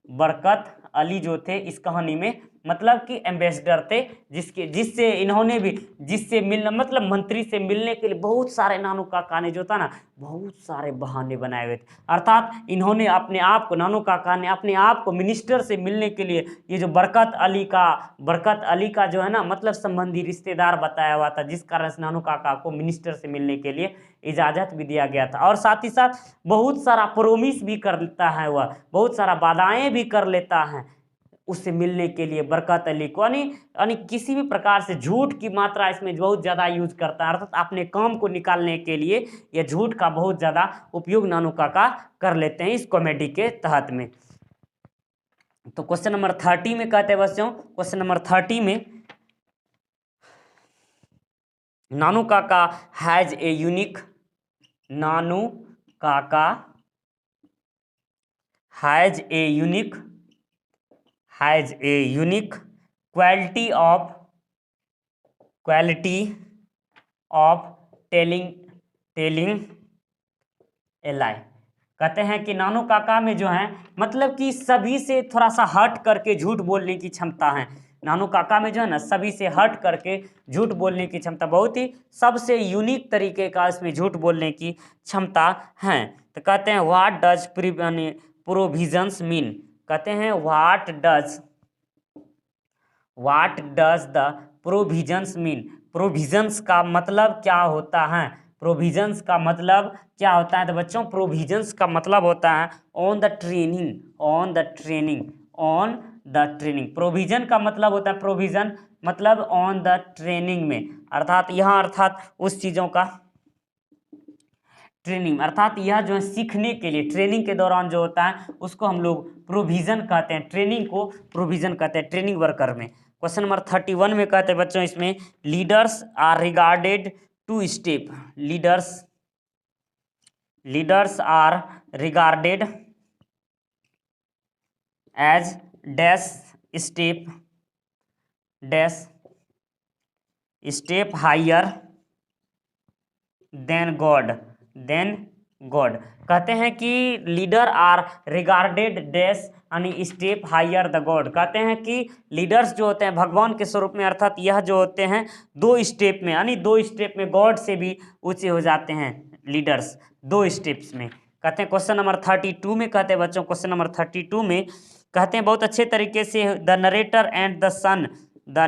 बरकत अली जो थे इस कहानी में मतलब कि एम्बेसडर थे, जिससे इन्होंने भी जिससे मिलना मतलब मंत्री से मिलने के लिए बहुत सारे नानू काका ने जो था ना बहुत सारे बहाने बनाए हुए थे। अर्थात इन्होंने अपने आप को, नानू काका ने अपने आप को मिनिस्टर से मिलने के लिए ये जो बरकत अली का जो है ना मतलब संबंधी रिश्तेदार बताया हुआ था, जिस कारण से नानू काका को मिनिस्टर से मिलने के लिए इजाज़त भी दिया गया था। और साथ ही साथ बहुत सारा प्रोमिस भी कर लेता है, वह बहुत सारा वादाएं भी कर लेता है उससे मिलने के लिए बरकत अली को, यानी किसी भी प्रकार से झूठ की मात्रा इसमें बहुत ज़्यादा यूज करता है। अर्थात अपने काम को निकालने के लिए यह झूठ का बहुत ज़्यादा उपयोग नानू काका कर लेते हैं इस कॉमेडी के तहत में। तो क्वेश्चन नंबर 30 में कहते हैं बच्चों, क्वेश्चन नंबर 30 में Nanu Kaka has a unique, Nanu Kaka has a unique quality of telling a lie. कहते हैं कि नानू काका में जो है मतलब कि सभी से थोड़ा सा हट करके झूठ बोलने की क्षमता है। नानू काका में जो है ना सभी से हट करके झूठ बोलने की क्षमता, बहुत ही सबसे यूनिक तरीके का इसमें झूठ बोलने की क्षमता है। तो कहते हैं व्हाट डज प्रोविजंस मीन। कहते हैं what does the provisions mean. Provisions का मतलब क्या होता है, प्रोविजंस का मतलब क्या होता है। तो बच्चों प्रोविजंस का मतलब होता है ऑन द ट्रेनिंग। प्रोविजन का मतलब होता है, प्रोविजन मतलब ऑन द ट्रेनिंग में, अर्थात यहाँ अर्थात उस चीज़ों का ट्रेनिंग, अर्थात यह जो है सीखने के लिए ट्रेनिंग के दौरान जो होता है उसको हम लोग प्रोविजन कहते हैं, ट्रेनिंग को प्रोविजन कहते हैं ट्रेनिंग वर्कर में। क्वेश्चन नंबर 31 में कहते हैं बच्चों इसमें leaders are regarded to step, leaders are regarded as dash step higher than God. कहते हैं कि लीडर आर रिगार्डेड डैश यानी स्टेप हायर द गॉड। कहते हैं कि लीडर्स जो होते हैं भगवान के स्वरूप में, अर्थात यह जो होते हैं 2 स्टेप में यानी 2 स्टेप में गॉड से भी ऊंचे हो जाते हैं लीडर्स, 2 स्टेप्स में। कहते हैं क्वेश्चन नंबर 32 में कहते हैं बच्चों, क्वेश्चन नंबर 32 में कहते हैं बहुत अच्छे तरीके से, the narrator and the son, the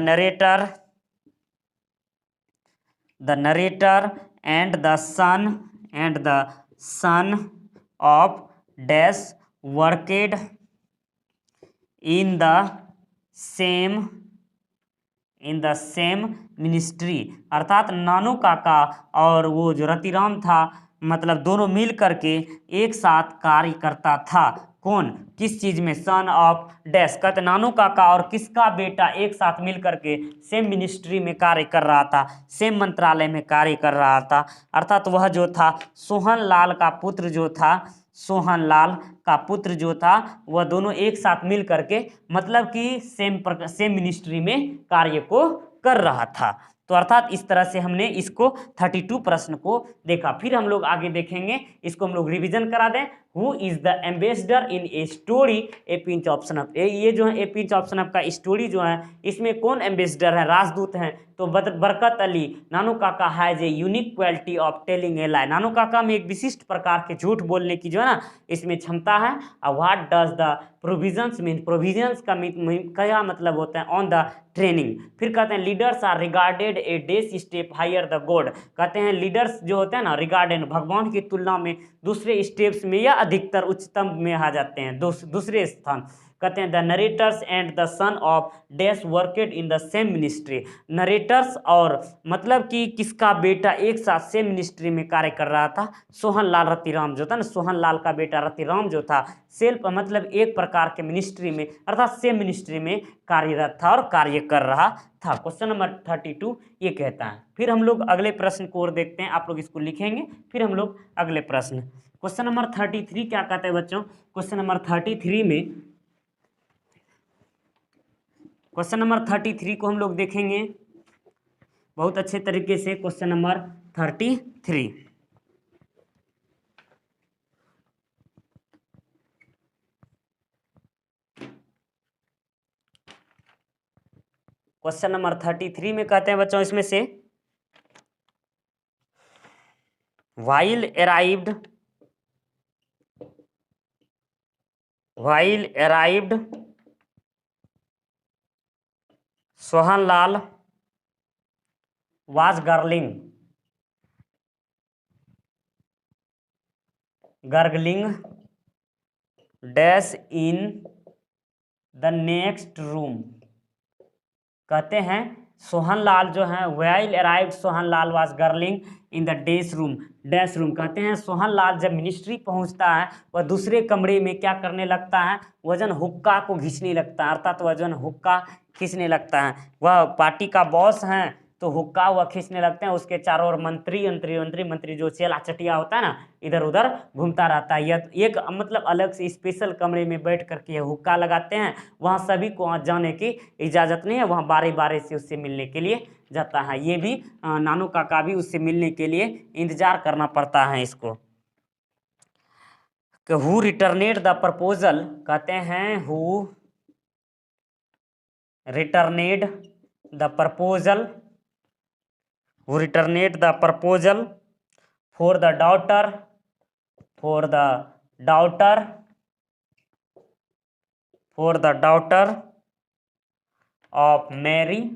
narrator and the son of dash worked in the same ministry, अर्थात नानू काका और वो जो रतिराम था, मतलब दोनों मिल करके एक साथ कार्य करता था। कौन, किस चीज में, सन ऑफ डैश, कहते नानू काका और किसका बेटा एक साथ मिल करके सेम मिनिस्ट्री में कार्य कर रहा था, सेम मंत्रालय में कार्य कर रहा था। अर्थात वह जो था सोहन लाल का पुत्र जो था, सोहन लाल का पुत्र जो था, वह दोनों एक साथ मिल करके मतलब कि सेम मिनिस्ट्री में कार्य को कर रहा था। तो अर्थात इस तरह से हमने इसको 32 प्रश्न को देखा। फिर हम लोग आगे देखेंगे, इसको हम लोग रिवीजन करा दें। Who is the ambassador in a story a pinch of snuff, ये जो है ए पिंच ऑफ सनफ का स्टोरी जो है, इसमें कौन एम्बेसडर है, राजदूत हैं? तो बरकत Ali. Nanu Kaka has a unique quality of telling a lie, Nanu Kaka में एक विशिष्ट प्रकार के झूठ बोलने की जो है ना इसमें क्षमता है। What does the provisions mean, provisions का क्या मतलब होता है, ऑन द ट्रेनिंग। फिर कहते हैं leaders are regarded a dash step higher the God, कहते हैं लीडर्स जो होते हैं ना रिगार्डेड, भगवान की तुलना में दूसरे स्टेप्स में या अधिकतर उच्चतम में आ जाते हैं, दूसरे स्थान। कहते हैं the narrators and the son of dash worked in the same ministry, narrators और मतलब कि किसका बेटा एक साथ सेम मिनिस्ट्री में कार्य कर रहा था, सोहन लाल रतिराम जो था ना, सोहन लाल का बेटा रतिराम जो था, सेल्फ मतलब एक प्रकार के मिनिस्ट्री में अर्थात सेम मिनिस्ट्री में कार्यरत था और कार्य कर रहा था। क्वेश्चन नंबर 32 ये कहता है। फिर हम लोग अगले प्रश्न को और देखते हैं, आप लोग इसको लिखेंगे, फिर हम लोग अगले प्रश्न। क्वेश्चन नंबर 33 क्या कहते हैं बच्चों, क्वेश्चन नंबर 33 में, क्वेश्चन नंबर 33 को हम लोग देखेंगे बहुत अच्छे तरीके से। क्वेश्चन नंबर 33, क्वेश्चन नंबर 33 में कहते हैं बच्चों इसमें से, while arrived Sohanlal was gurgling dash in the next room, कहते हैं सोहनलाल जो है, while arrived Sohanlal was gurgling in the dash room, कहते हैं सोहनलाल जब मिनिस्ट्री पहुंचता है वह दूसरे कमरे में क्या करने लगता है, वजन हुक्का को घिसने लगता है, अर्थात वजन हुक्का खींचने लगता है। वह पार्टी का बॉस है तो हुक्का वह खींचने लगते हैं, उसके चारों ओर मंत्री जो चेला चटिया होता है ना इधर उधर घूमता रहता है। यह एक मतलब अलग से स्पेशल कमरे में बैठ करके हुक्का लगाते हैं, वहाँ सभी को वहाँ जाने की इजाज़त नहीं है, वहाँ बारी बारी से उससे मिलने के लिए जाता है। ये भी नानू काका भी उससे मिलने के लिए इंतजार करना पड़ता है इसको। हु रिटर्नेड द प्रपोजल, कहते हैं who returned the proposal for the daughter of Mary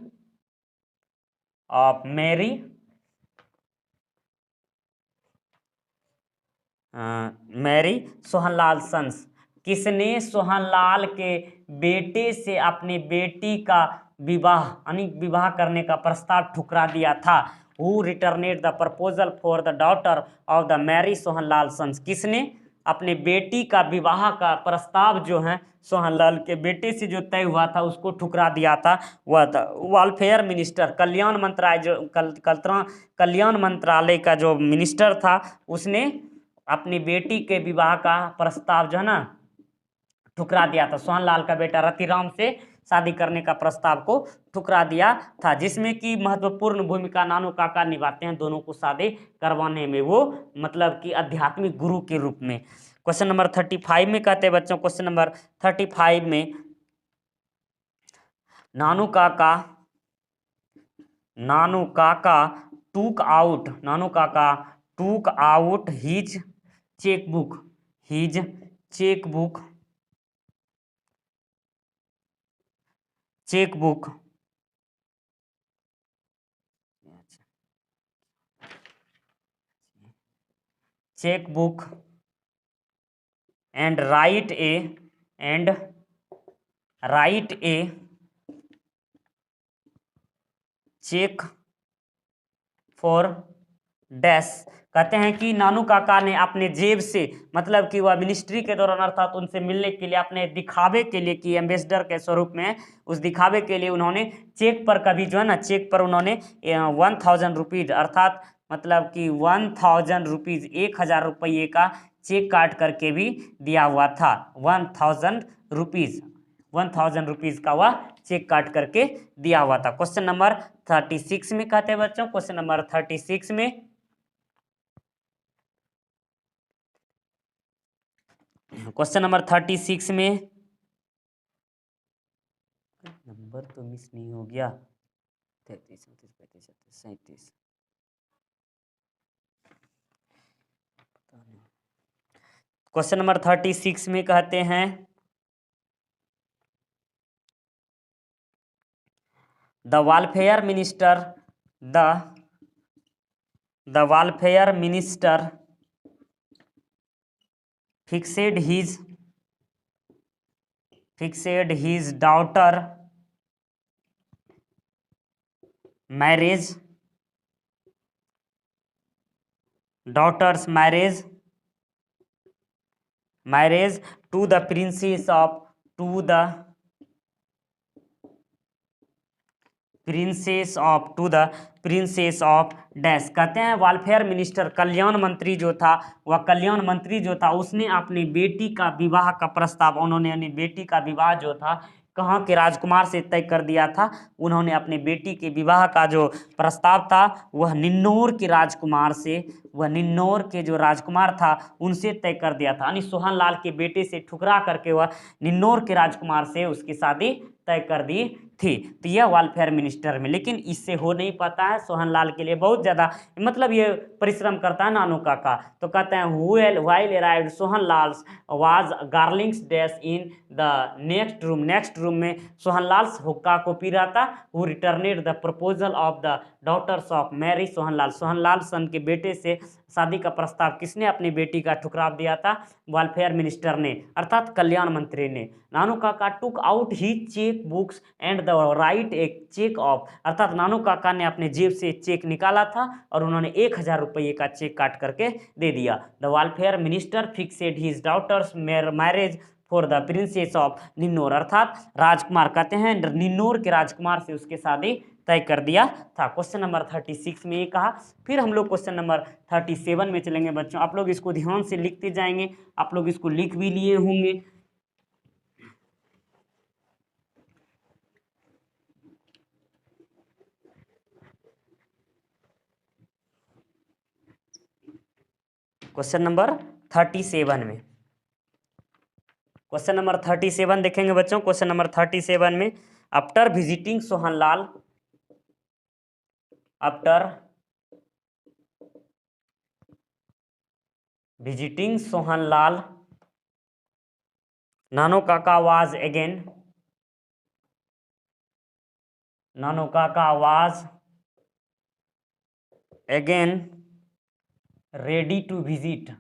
Sohanlal sons, किसने सोहनलाल के बेटे से अपनी बेटी का विवाह यानी विवाह करने का प्रस्ताव ठुकरा दिया था। Who returned the proposal for the daughter of the marry Sohanlal sons, किसने अपने बेटी का विवाह का प्रस्ताव जो है सोहनलाल के बेटे से जो तय हुआ था उसको ठुकरा दिया था। वह था वेलफेयर मिनिस्टर, कल्याण मंत्रालय जो कल्याण मंत्रालय का जो मिनिस्टर था, उसने अपनी बेटी के विवाह का प्रस्ताव जो है ना ठुकरा दिया था। सोहनलाल का बेटा रतिराम से शादी करने का प्रस्ताव को ठुकरा दिया था, जिसमें कि महत्वपूर्ण भूमिका नानू काका निभाते हैं दोनों को शादी करवाने में, वो मतलब कि आध्यात्मिक गुरु के रूप में। क्वेश्चन नंबर 35 में कहते हैं बच्चों, क्वेश्चन नंबर 35 में Nanu Kaka took out his chequebook, his chequebook, chequebook, chequebook and write a cheque for dash. कहते हैं कि नानू काका ने अपने जेब से, मतलब कि वह मिनिस्ट्री के दौरान अर्थात उनसे मिलने के लिए, अपने दिखावे के लिए कि एम्बेसडर के स्वरूप में, उस दिखावे के लिए उन्होंने चेक पर कभी जो है ना, चेक पर उन्होंने 1000 रुपीज अर्थात मतलब कि 1000 रुपीज 1000 रुपये का चेक काट करके भी दिया हुआ था। 1000 रुपीज 1000 रुपीज का वह चेक काट करके दिया हुआ था। क्वेश्चन नंबर 36 में कहते हैं बच्चों, क्वेश्चन नंबर 36 में, क्वेश्चन नंबर 36 में, नंबर तो मिस नहीं हो गया, 33 34 35 36 37, क्वेश्चन नंबर 36 में कहते हैं the welfare minister the welfare minister fixed his daughter's marriage to the princess of dash. कहते हैं वालफेयर मिनिस्टर, कल्याण मंत्री जो था, वह कल्याण मंत्री जो था उसने अपनी बेटी का विवाह का प्रस्ताव, उन्होंने अपनी बेटी का विवाह जो था कहाँ के राजकुमार से तय कर दिया था। उन्होंने अपनी बेटी के विवाह का जो प्रस्ताव था वह निन्नौर के राजकुमार से, वह निन्नौर के जो राजकुमार था उनसे तय कर दिया था, यानी सोहन लाल के बेटे से ठुकरा करके वह निन्नौर के राजकुमार से उसकी शादी तय कर दी थी। तो यह वालफेयर मिनिस्टर में, लेकिन इससे हो नहीं पाता है। सोहन लाल के लिए बहुत ज़्यादा मतलब ये परिश्रम करता है नानू काका। तो कहते हैं while arrived Sohan Lal was gargling dash in the next room में सोहन लाल हुक्का को पी रहा था। Who returned the proposal of the daughters of marry Sohan Lal son के बेटे से शादी का प्रस्ताव किसने अपनी बेटी का ठुकरा दिया था? वेलफेयर मिनिस्टर ने, अर्थात कल्याण मंत्री ने। Nanu Kaka took out he cheque books and the write एक चेक ऑफ, अर्थात नानू काका ने अपने जेब से चेक निकाला था और उन्होंने 1000 रुपये का चेक काट करके दे दिया। The welfare minister fixed his daughter's marriage for the princess of Ninnaur, अर्थात राजकुमार कहते हैं निन्नौर के राजकुमार से उसके शादी तय कर दिया था। क्वेश्चन नंबर 36 में ये कहा। फिर हम लोग क्वेश्चन नंबर 37 में चलेंगे बच्चों। आप लोग इसको ध्यान से लिखते जाएंगे, आप लोग इसको लिख भी लिए होंगे। क्वेश्चन नंबर 37 में, क्वेश्चन नंबर 37 देखेंगे बच्चों। क्वेश्चन नंबर 37 में, after visiting Sohanlal, after visiting Sohanlal Nanu Kaka was again, Nanu Kaka was again ready to visit,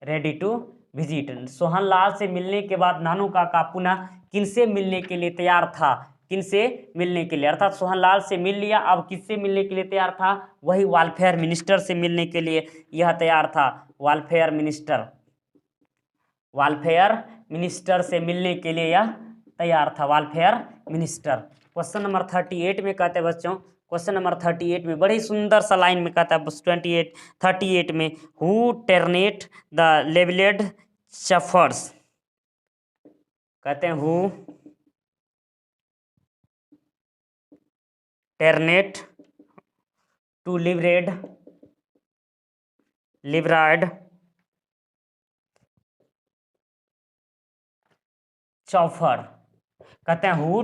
ready to visit. Sohanlal से मिलने के बाद नानू काका पुनः किनसे मिलने के लिए तैयार था? किनसे मिलने के लिए, अर्थात सोहनलाल से मिल लिया, अब किससे मिलने के लिए तैयार था? वही वेलफेयर मिनिस्टर से मिलने के लिए यह तैयार था। वेलफेयर मिनिस्टर, वेलफेयर मिनिस्टर से मिलने के लिए यह तैयार था, वेलफेयर मिनिस्टर। क्वेश्चन नंबर 38 में कहते हैं बच्चों, क्वेश्चन नंबर 38 में बड़ी सुंदर सा लाइन में कहता है 38 में, हु टर्नेट द लेवलेड चफर्स, कहते हैं हु टर्नेट टू लिवरेड चौफर, कहते हैं who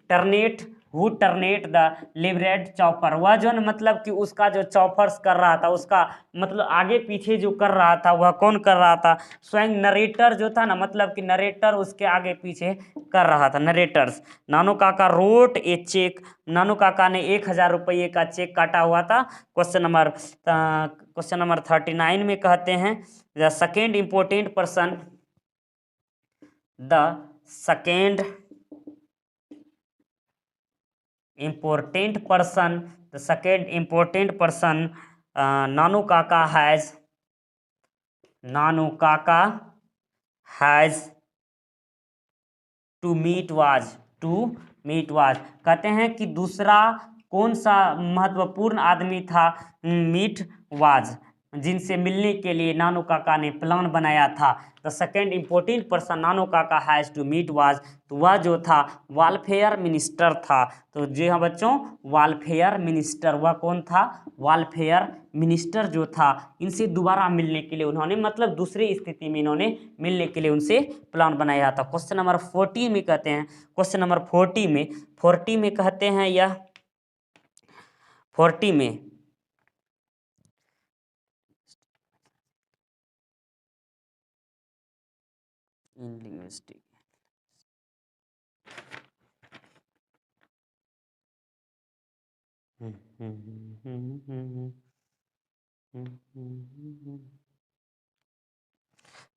turned who turned the liveried chauffeur, वह जो न मतलब कि उसका जो चॉपर्स कर रहा था, उसका मतलब आगे पीछे जो कर रहा था वह कौन कर रहा था, स्वयं नरेटर जो था ना, मतलब कि नरेटर उसके आगे पीछे कर रहा था, नरेटर्स। नानू काका रोट ए चेक, नानू काका ने 1,000 रुपये का चेक काटा हुआ था। क्वेश्चन नंबर 39 में कहते हैं the second important person, the second important person, the second important person, Nanu Kaka has to meet was, कहते हैं कि दूसरा कौन सा महत्वपूर्ण आदमी था, मीट वाज, जिनसे मिलने के लिए नानू काका ने प्लान बनाया था। द सेकेंड इम्पोर्टेंट पर्सन नानू काका हैज़ टू मीट वाज, तो वह जो था वेलफेयर मिनिस्टर था। तो जी हाँ बच्चों, वेलफेयर मिनिस्टर, वह कौन था, वेलफेयर मिनिस्टर जो था, इनसे दोबारा मिलने के लिए उन्होंने, मतलब दूसरी स्थिति में इन्होंने मिलने के लिए उनसे प्लान बनाया था। क्वेश्चन नंबर 40 में कहते हैं, क्वेश्चन नंबर 40 में कहते हैं, यह 40 में इन linguistic,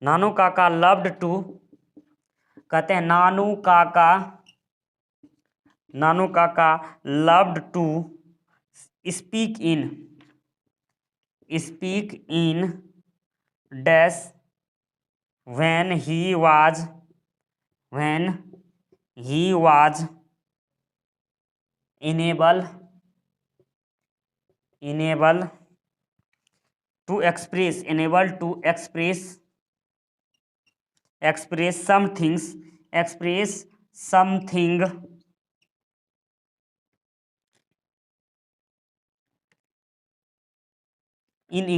Nanu Kaka loved to, कहते हैं Nanu Kaka loved to speak in dash when he was enable to express something in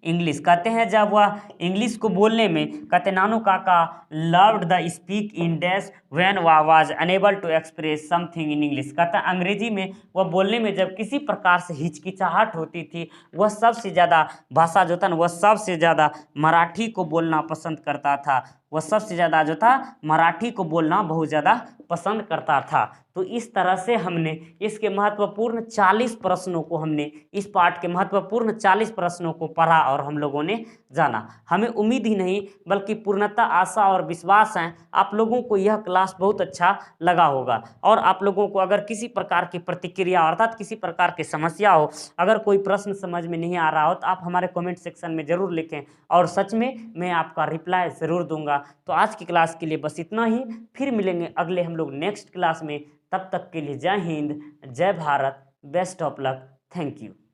English, कहते हैं जब वह इंग्लिश को बोलने में, कहते हैं Nanu Kaka loved the speak in dash when was unable to express something in English, कहता है अंग्रेजी में वह बोलने में जब किसी प्रकार से हिचकिचाहट होती थी, वह सबसे ज़्यादा भाषा जो था ना, वह सबसे ज़्यादा मराठी को बोलना पसंद करता था, वह सबसे ज़्यादा जो था मराठी को बोलना बहुत ज़्यादा पसंद करता था। तो इस तरह से हमने इसके महत्वपूर्ण 40 प्रश्नों को, हमने इस पाठ के महत्वपूर्ण 40 प्रश्नों को पढ़ा और हम लोगों ने जाना। हमें उम्मीद ही नहीं बल्कि पूर्णतः आशा और विश्वास है आप लोगों को यह क्लास बहुत अच्छा लगा होगा। और आप लोगों को अगर किसी प्रकार की प्रतिक्रिया अर्थात किसी प्रकार की समस्या हो, अगर कोई प्रश्न समझ में नहीं आ रहा हो, तो आप हमारे कमेंट सेक्शन में ज़रूर लिखें और सच में मैं आपका रिप्लाई ज़रूर दूंगा। तो आज की क्लास के लिए बस इतना ही, फिर मिलेंगे अगले हम लोग नेक्स्ट क्लास में। तब तक के लिए जय हिंद, जय Bharat, best of luck, thank you.